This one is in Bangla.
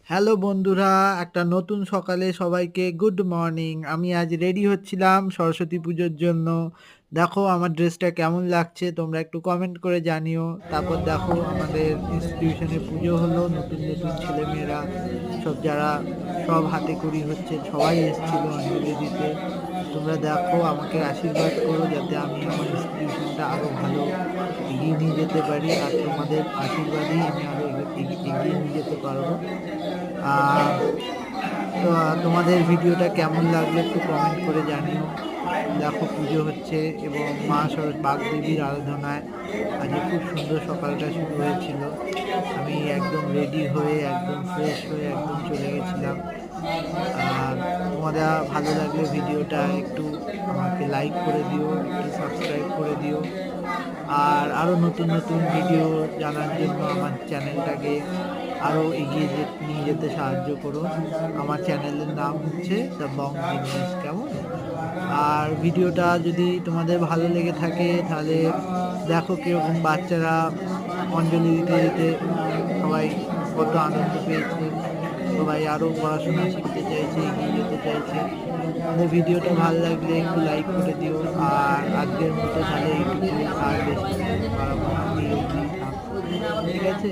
হ্যালো বন্ধুরা, একটা নতুন সকালে সবাইকে গুড মর্নিং। আমি আজ রেডি হচ্ছিলাম সরস্বতী পুজোর জন্য। দেখো আমার ড্রেসটা কেমন লাগছে তোমরা একটু কমেন্ট করে জানিও। তারপর দেখো আমাদের ইনস্টিটিউশনে পুজো হলো, নতুন নতুন ছেলেমেয়েরা সব যারা সব হাতে খড়ি হচ্ছে সবাই এসেছিল অঞ্জলি দিতে। তোমরা দেখো আমাকে আশীর্বাদ করো যাতে আমি আমার ইনস্টিটিউশনটা আরো ভালো এগিয়ে নিয়ে যেতে পারি, আর তোমাদের আশীর্বাদেই আমি আরো এগিয়ে নিয়ে যেতে পারবো। আহ তো তোমাদের ভিডিওটা কেমন লাগলো একটু কমেন্ট করে জানিও। দেখো পুজো হচ্ছে এবং মা সরস্বতী বাগদেবীর আরাধনায় আজকে খুব সুন্দর সকালটা শুরু হয়েছিল। আমি একদম রেডি হয়ে একদম ফ্রেশ হয়ে একদম চলে গেছিলাম। আর তোমাদের ভালো লাগলে ভিডিওটা একটু আমাকে লাইক করে দিও, একটু সাবস্ক্রাইব করে দিও। আর আরও নতুন নতুন ভিডিও জানার জন্য আমার চ্যানেলটাকে আরও এগিয়ে নিয়ে যেতে সাহায্য করো। আমার চ্যানেলের নাম হচ্ছে দ্য বং জিনিস, কেমন? আর ভিডিওটা যদি তোমাদের ভালো লেগে থাকে তাহলে দেখো কীরকম বাচ্চারা অঞ্জলি দিতে দিতে সবাই কত আনন্দ পেয়েছে, সবাই আরও পড়াশোনা শিখতে চাইছে, এগিয়ে যেতে চাইছে। আমাদের ভিডিওটা ভালো লাগলে একটু লাইক করে দিও। আর আজকের মতো তাহলে এইটুকু, আর বেশি কিছু বাড়াবো না, এই অবধি থাক। ঠিক আছে।